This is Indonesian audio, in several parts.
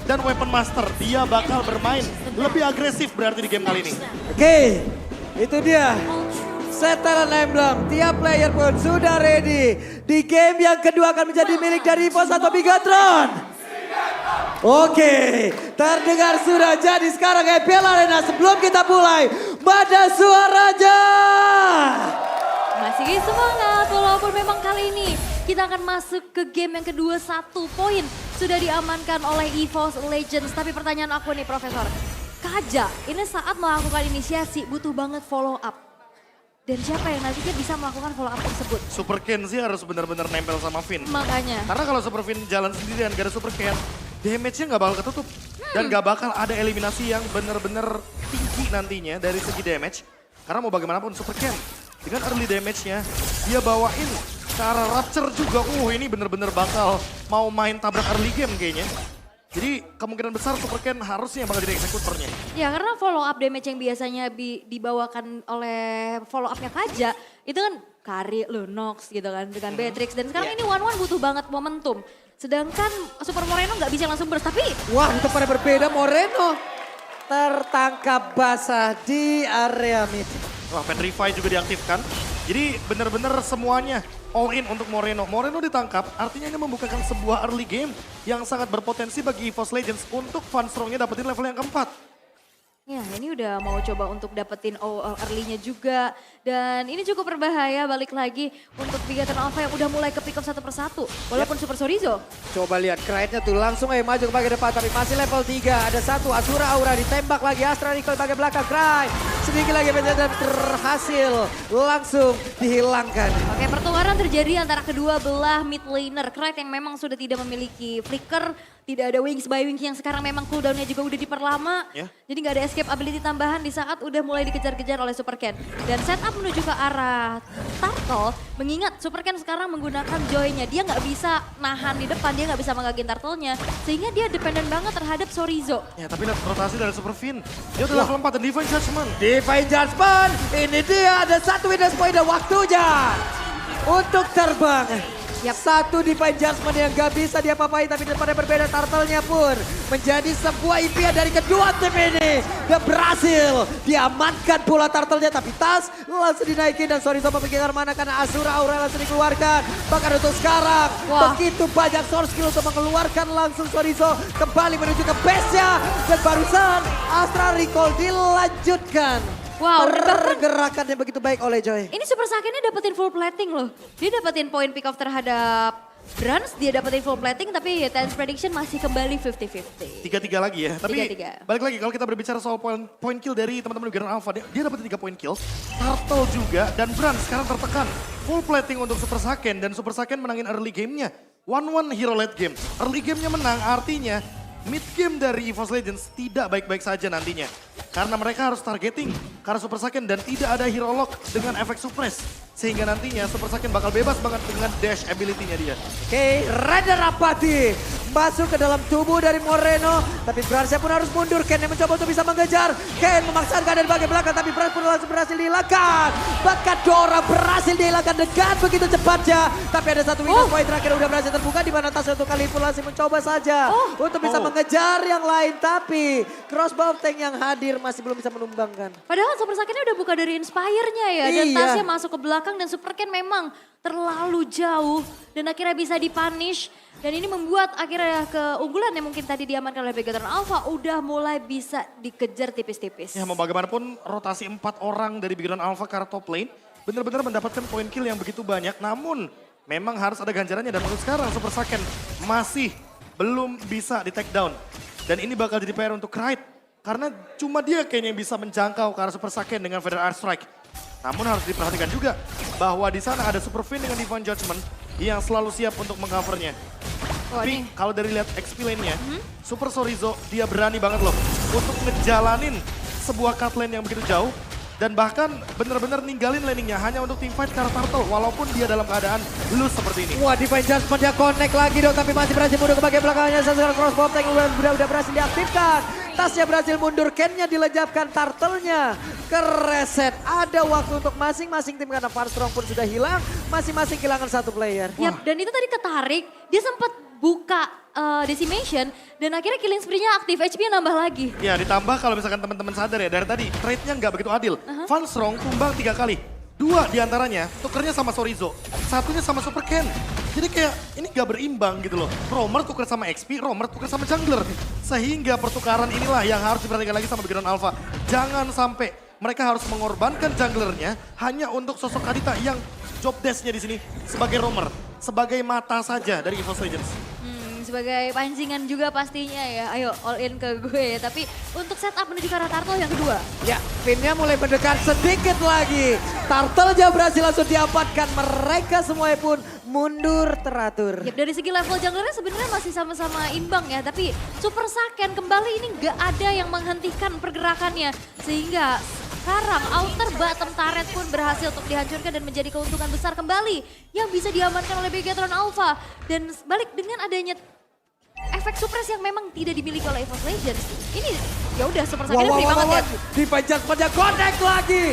dan Weapon Master. Dia bakal bermain lebih agresif berarti di game kali ini. Oke, itu dia. Setelan Emblem, tiap player pun sudah ready. Di game yang kedua akan menjadi milik dari EVOS atau Bigatron. Oke, terdengar sudah jadi sekarang EPL Arena. Sebelum kita mulai, mana suaranya? Masih semangat walaupun memang kali ini kita akan masuk ke game yang kedua. 1 poin sudah diamankan oleh EVOS Legends. Tapi pertanyaan aku nih Profesor, Kaja ini saat melakukan inisiasi butuh banget follow up. Dan siapa yang nantinya bisa melakukan follow up tersebut? Super Ken sih harus benar-benar nempel sama Finn. Makanya. Karena kalau Super Finn jalan sendirian gak ada Super Ken, damage-nya gak bakal ketutup. Dan gak bakal ada eliminasi yang benar-benar tinggi nantinya dari segi damage. Karena mau bagaimanapun Super Ken dengan early damage-nya dia bawain ke arah Rapture juga. Ini benar-benar bakal mau main tabrak early game kayaknya. Jadi kemungkinan besar Super Ken harusnya yang bakal jadi eksekutornya. Ya karena follow up damage yang biasanya dibawakan oleh follow up-nya Kaja itu kan Kari, Lunox gitu kan dengan Beatrix. Dan sekarang ini One butuh banget momentum. Sedangkan Super Moreno nggak bisa langsung burst tapi... Wah, itu pada berbeda. Moreno tertangkap basah di area mid. Wah, Petrify juga diaktifkan. Jadi benar-benar semuanya all in untuk Moreno. Moreno ditangkap, artinya ini membukakan sebuah early game yang sangat berpotensi bagi EVOS Legends untuk Funstrongnya dapetin level yang keempat. Ya ini udah mau coba untuk dapetin early-nya juga. Dan ini cukup berbahaya balik lagi untuk Bigatron Alpha yang udah mulai ke pick up satu persatu. Walaupun Super Sorizo. Coba lihat Krite-nya tuh langsung maju ke bagian depan. Tapi masih level 3. Ada satu Asura Aura ditembak lagi. Astra Nickel bagian belakang. Krite sedikit lagi dan berhasil langsung dihilangkan. Oke, pertukaran terjadi antara kedua belah mid laner. Krite yang memang sudah tidak memiliki flicker. Tidak ada Wings by Wings yang sekarang memang cooldown-nya juga udah diperlama. Jadi nggak ada escape ability tambahan di saat udah mulai dikejar-kejar oleh Super Ken. Dan setup menuju ke arah Turtle, mengingat Super Ken sekarang menggunakan Joy-nya. Dia nggak bisa nahan di depan, dia nggak bisa menggagin Turtle-nya. Sehingga dia dependen banget terhadap Sorizo. Ya tapi lihat rotasi dari Super Finn. Dia udah level 4 dan Divine Judgment. Divine Judgment, ini dia ada satu witness point dan waktunya untuk terbang. Satu Divine Judgment yang gak bisa diapa-apain, tapi daripada berbeda Turtle-nya pun menjadi sebuah impian dari kedua tim ini. Dan berhasil diamankan pula Turtle-nya, tapi tas langsung dinaikin dan Sorizo memikirkan mana karena Asura Aura langsung dikeluarkan. Bahkan untuk sekarang begitu banyak source skill untuk mengeluarkan langsung Sorizo kembali menuju ke base-nya. Dan barusan Astra Recall dilanjutkan. Wow, pergerakannya begitu baik oleh Joy. Ini Super Saiyan-nya dapetin full plating loh. Dia dapetin point pick off terhadap Brans, dia dapetin full plating tapi ya Tense Prediction masih kembali 50-50. 3-3 lagi ya. Tapi 3-3. balik lagi kalau kita berbicara soal point kill dari teman-teman Bigatron Alpha. Dia dapetin 3 point kill. Turtle juga dan Brand sekarang tertekan. Full plating untuk Super Saiyan dan Super Saiyan menangin early game-nya. 1-1 hero late game. Early game-nya menang artinya mid game dari EVOS Legends tidak baik-baik saja nantinya. Karena mereka harus targeting karena Super Saiyan dan tidak ada hero lock dengan efek suppress. Sehingga nantinya Super Saiyan bakal bebas banget dengan dash ability-nya dia. Oke, Rada Rapati masuk ke dalam tubuh dari Moreno. Tapi Bransnya pun harus mundur. Ken yang mencoba untuk bisa mengejar. Ken memaksakan keadaan bagian belakang. Tapi Brans pun langsung berhasil dihilangkan. Bahkan Dora berhasil dihilangkan dengan begitu cepatnya. Tapi ada satu weakness point terakhir udah berhasil terbuka. Di mana Tasya untuk kali ini masih mencoba saja. Untuk bisa mengejar yang lain. Tapi crossbow tank yang hadir masih belum bisa menumbangkan. Padahal Super Saiyan-nya udah buka dari Inspire-nya ya. Dan Tasya masuk ke belakang dan Super Ken memang terlalu jauh. Dan akhirnya bisa dipunish. Dan ini membuat akhirnya keunggulan yang mungkin tadi diamankan oleh Bigatron Alpha udah mulai bisa dikejar tipis-tipis. Ya mau bagaimanapun rotasi 4 orang dari Bigatron Alpha ke arah top lane benar-benar mendapatkan point kill yang begitu banyak. Namun memang harus ada ganjarannya dan untuk sekarang Super Saiyan masih belum bisa di take down. Dan ini bakal jadi PR untuk Krite. Karena cuma dia kayaknya yang bisa menjangkau ke arah Super Saiyan dengan Feather Air Strike. Namun harus diperhatikan juga bahwa di sana ada Super Finn dengan Divine Judgment yang selalu siap untuk mengcovernya. Tapi kalau dari lihat XP lane-nya, Super Sorizo dia berani banget loh untuk ngejalanin sebuah cut lane yang begitu jauh. Dan bahkan benar-benar ninggalin landingnya hanya untuk teamfight karena Turtle walaupun dia dalam keadaan loose seperti ini. Wah, Divine Judgment dia connect lagi dong, tapi masih berhasil mundur ke bagian belakangnya. Sekarang crossbow tank udah berhasil diaktifkan. Tasnya berhasil mundur, Ken-nya dilejapkan, Turtle-nya kereset. Ada waktu untuk masing-masing tim karena Farstrong pun sudah hilang. Masing-masing kehilangan satu player. Yap, dan itu tadi ketarik, dia sempat buka decimation dan akhirnya killing spree-nya aktif, HP-nya nambah lagi. Ya ditambah kalau misalkan teman-teman sadar ya, dari tadi trade-nya nggak begitu adil. Van Strong tumbang 3 kali. 2 diantaranya tukernya sama Sorizo, satunya sama Super Ken. Jadi kayak ini gak berimbang gitu loh. Romer tuker sama XP, Romer tuker sama jungler. Sehingga pertukaran inilah yang harus diperhatikan lagi sama Background Alpha. Jangan sampai mereka harus mengorbankan junglernya hanya untuk sosok Kadita yang job desk-nya di sini sebagai Romer. Sebagai mata saja dari EVOS Legends. Sebagai pancingan juga pastinya ya, ayo all in ke gue ya. Tapi untuk setup menuju ke arah Turtle yang kedua. Ya, pinnya mulai mendekat sedikit lagi. Turtle-nya berhasil langsung diamankan. Mereka semuanya pun mundur teratur. Yap, dari segi level junglernya sebenarnya masih sama-sama imbang ya. Tapi Super Saiyan kembali ini gak ada yang menghentikan pergerakannya. Sehingga sekarang outer bottom turret pun berhasil untuk dihancurkan dan menjadi keuntungan besar kembali. Yang bisa diamankan oleh Begatron Alpha. Dan balik dengan adanya efek suppress yang memang tidak dimiliki oleh EVOS Legends. Ini ya udah Super Saiyan free banget ya. Di panjang connect lagi.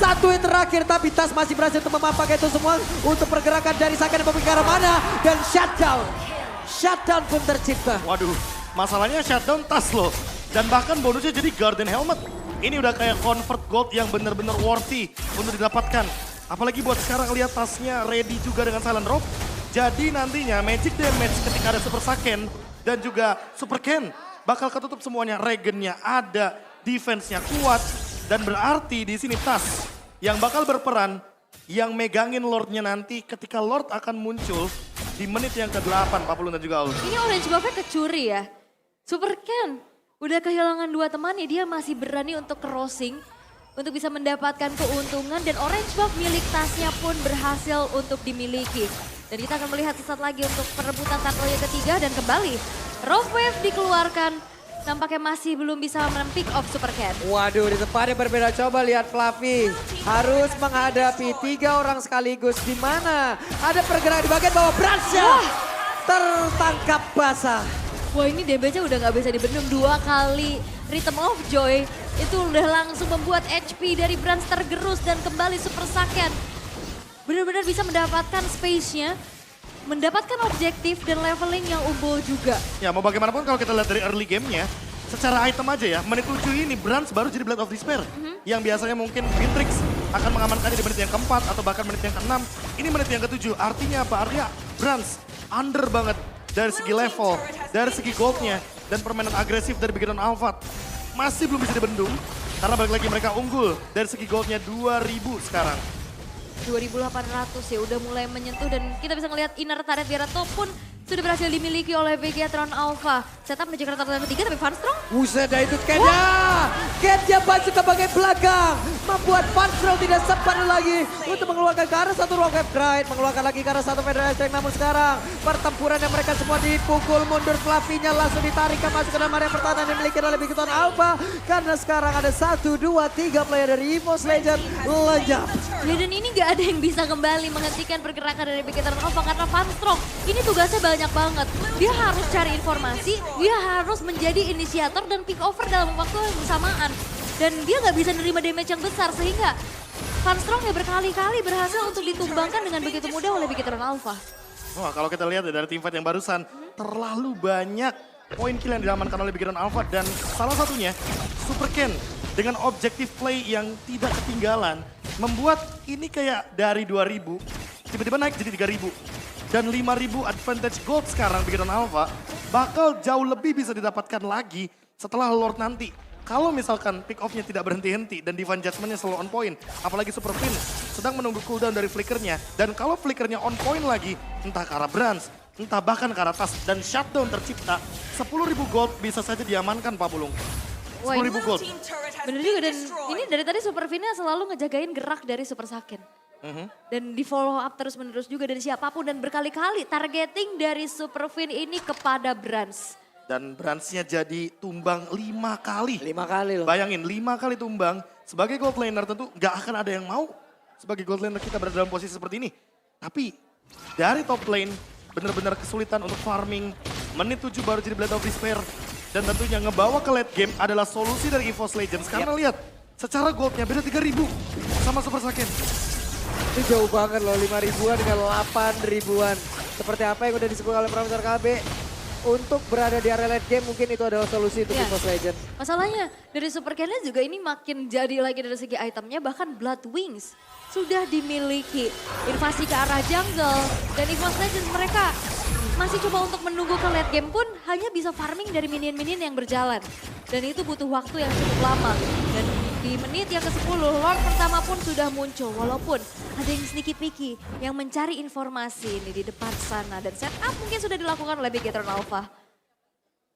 Satu yang terakhir tapi Tas masih berhasil untuk memapak itu semua untuk pergerakan dari Saiyan ke arah mana dan shutdown. Shutdown pun tercipta. Waduh, masalahnya shutdown Tas loh. Dan bahkan bonusnya jadi Guardian Helmet. Ini udah kayak convert gold yang bener-bener worthy untuk didapatkan. Apalagi buat sekarang lihat tasnya ready juga dengan Silent Rope. Jadi nantinya magic damage ketika ada Super Saiyan dan juga Super Ken bakal ketutup semuanya. Regennya ada, defense-nya kuat. Dan berarti di sini Tas yang bakal berperan yang megangin Lord-nya nanti ketika Lord akan muncul di menit yang ke-8, Pak Pulun dan juga Aul. Ini orange buff-nya kecuri ya. Super Ken udah kehilangan 2 temannya, dia masih berani untuk crossing. Untuk bisa mendapatkan keuntungan dan orange buff milik tasnya pun berhasil untuk dimiliki. Dan kita akan melihat sesaat lagi untuk perebutan turtle yang ketiga dan kembali. Rogue Wave dikeluarkan, nampaknya masih belum bisa men-pick off Super Ken. Waduh, di tempat yang berbeda. Coba lihat Fluffy. Harus menghadapi 3 orang sekaligus. Di mana ada pergerakan di bagian bawah. Bransnya tertangkap basah. Wah ini damage-nya udah gak bisa dibendung 2 kali. Rhythm of Joy itu udah langsung membuat HP dari Brans tergerus dan kembali Super Saiyan. Benar-benar bisa mendapatkan space-nya, mendapatkan objektif dan leveling yang unggul juga. Ya mau bagaimanapun kalau kita lihat dari early game-nya, secara item aja ya, menit 7 ini Brans baru jadi Blade of Despair. Yang biasanya mungkin Beatrix akan mengamankannya di menit yang keempat atau bahkan menit yang ke-6. Ini menit yang ke-7, artinya apa? Artinya Brans under banget dari segi level, dari segi goldnya, dan permainan agresif dari Beacon Alpha. Masih belum bisa dibendung, karena balik lagi mereka unggul dari segi goldnya 2000 sekarang. 2.800 ya udah mulai menyentuh dan kita bisa ngelihat inner turret Garato pun sudah berhasil dimiliki oleh Begatron Alpha. Setup menuju ke turtle yang ketiga tapi Van Strong. Buset dah itu Kennya. Kennya baju ke bagian belakang. Membuat Van Strong tidak sempat lagi untuk mengeluarkan ke arah satu Rogue Wave Drive. Mengeluarkan lagi ke arah satu Federal Strike. Namun sekarang pertempuran yang mereka semua dipukul mundur. Fluffy-nya langsung ditarikan masuk ke dalam area pertahanan yang dimiliki oleh Begatron Alpha. Karena sekarang ada 1, 2, 3 player dari EVOS Legends lenyap. Ya dan ini gak ada yang bisa kembali menghentikan pergerakan dari Begatron Alpha karena Van Strong ini tugasnya banyak banget. Dia harus cari informasi, dia harus menjadi inisiator dan pick over dalam waktu yang bersamaan. Dan dia gak bisa nerima damage yang besar sehingga Van Strong ya berkali-kali berhasil untuk ditumbangkan dengan begitu mudah oleh Begatron Alpha. Wah kalau kita lihat dari teamfight yang barusan, terlalu banyak poin kill yang diamankan oleh Begatron Alpha. Dan salah satunya Super Ken dengan objektif play yang tidak ketinggalan. Membuat ini kayak dari 2000, tiba-tiba naik jadi 3000. Dan 5.000 advantage gold sekarang Begatron Alpha bakal jauh lebih bisa didapatkan lagi setelah Lord nanti. Kalau misalkan pick off-nya tidak berhenti-henti dan Divine Judgment-nya selalu on point. Apalagi Super Fin sedang menunggu cooldown dari flickernya. Dan kalau flickernya on point lagi, entah ke arah Brans, entah bahkan ke arah Tas dan shutdown tercipta, 10.000 gold bisa saja diamankan Pak Bulung. 10.000 gold. Bener juga dan ini dari tadi Super Fin-nya selalu ngejagain gerak dari Super Saiyan. Dan di follow up terus menerus juga dari siapapun dan berkali-kali targeting dari Super Fin ini kepada Brans. Dan Bransnya jadi tumbang 5 kali. 5 kali loh. Bayangin 5 kali tumbang. Sebagai gold laner tentu gak akan ada yang mau. Sebagai gold laner kita berada dalam posisi seperti ini. Tapi dari top lane benar-benar kesulitan untuk farming. Menit 7 baru jadi Blade of Despair. Dan tentunya ngebawa ke late game adalah solusi dari EVOS Legends. Karena lihat secara goldnya beda 3.000 sama Super Saiyan. Itu jauh banget loh, 5 ribuan dengan 8 ribuan. Seperti apa yang udah disebut oleh Profesor KB. untuk berada di area late game mungkin itu adalah solusi untuk Iya. EVOS Legend. Masalahnya dari Super Cannon juga ini makin jadi lagi dari segi itemnya, bahkan Blood Wings sudah dimiliki. Invasi ke arah jungle dan EVOS Legends mereka masih coba untuk menunggu ke late game pun hanya bisa farming dari minion-minion yang berjalan. Dan itu butuh waktu yang cukup lama. Dan di menit yang ke-10 Lord pertama pun sudah muncul. Walaupun ada yang sneaky picky yang mencari informasi ini di depan sana. Dan setup mungkin sudah dilakukan oleh Bigetron Alpha.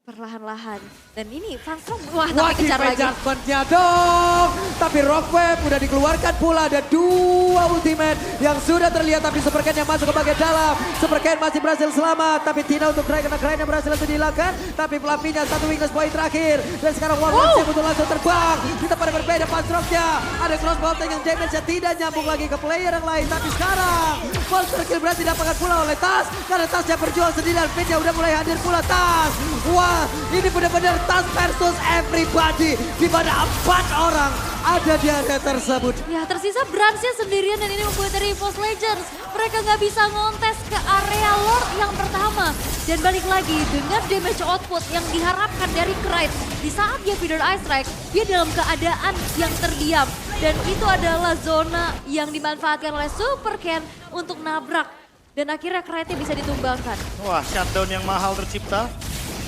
Perlahan-lahan. Dan ini Fanstrom, wah tapi kejar lagi. Adjustment-nya dong. Tapi Rockwave udah dikeluarkan pula. Ada 2 ultimate yang sudah terlihat. Tapi Super Ken yang masuk ke bagian dalam. Super Ken masih berhasil selamat. Tapi tidak untuk Cry karena Cry yang berhasil langsung dihilangkan. Tapi Flavinya 1 weakness point terakhir. Dan sekarang Warlock untuk langsung terbang. Kita pada berbeda Fanstromnya. Ada crossbow tank yang damage-nya tidak nyambung lagi ke player yang lain. Tapi sekarang monster kill berhasil didapatkan pula oleh Tas. Karena Tasnya berjuang sendirian. Pinnya udah mulai hadir pula Tas. Wah, ini benar-benar Tas versus everybody. Di mana 4 orang ada di area tersebut. Ya tersisa Bransnya sendirian dan ini membuat dari EVOS Legends. Mereka nggak bisa ngontes ke area Lord yang pertama. Dan balik lagi dengan damage output yang diharapkan dari Krite. Di saat dia feeder Ice Strike, dia dalam keadaan yang terdiam. Dan itu adalah zona yang dimanfaatkan oleh Super Ken untuk nabrak. Dan akhirnya Krite bisa ditumbangkan. Wah, shutdown yang mahal tercipta.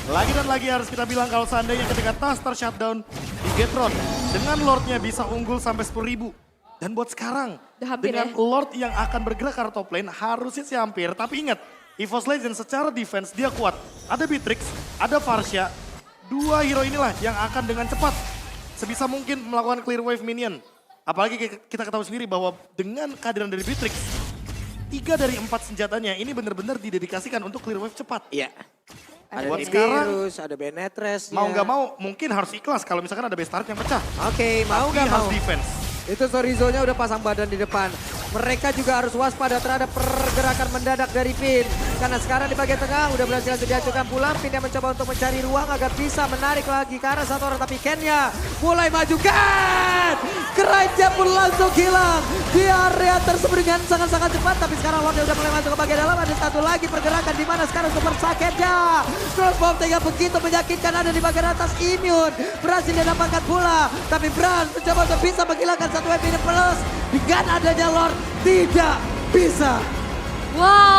Lagi dan lagi harus kita bilang kalau seandainya ketika Tas ter-shutdown di Gatron, dengan Lordnya bisa unggul sampai 10.000. Dan buat sekarang, Udah hampir dengan ya. Lord yang akan bergerak ke arah top lane, harusnya sih hampir. Tapi ingat, EVOS Legends secara defense dia kuat. Ada Beatrix, ada Varsha, 2 hero inilah yang akan dengan cepat sebisa mungkin melakukan clear wave minion. Apalagi kita ketahui sendiri bahwa dengan kehadiran dari Beatrix, 3 dari 4 senjatanya ini benar-benar didedikasikan untuk clear wave cepat. Iya. Ada Buat sekarang, Nidus, ada Benetres. mau nggak mau mungkin harus ikhlas kalau misalkan ada base turret yang pecah. Oke, mau Tapi nggak harus mau. defense. Itu Sorizo-nya udah pasang badan di depan. Mereka juga harus waspada terhadap pergerakan mendadak dari Pin. Karena sekarang di bagian tengah udah berhasil diajukan pulang. Pin yang mencoba untuk mencari ruang agar bisa menarik lagi ke arah satu orang. Tapi Ken-nya mulai maju. Ken! Kerajaan pun langsung hilang di area tersebut dengan sangat-sangat cepat. Tapi sekarang Lord udah mulai masuk ke bagian dalam. Ada satu lagi pergerakan di mana sekarang Super Saketnya. Crossbow yang begitu menyakitkan ada di bagian atas. Immune berhasil didapatkan pula. Tapi Bran mencoba untuk bisa menghilangkan satu weapon plus. Dengan adanya Lord tidak bisa. Wow.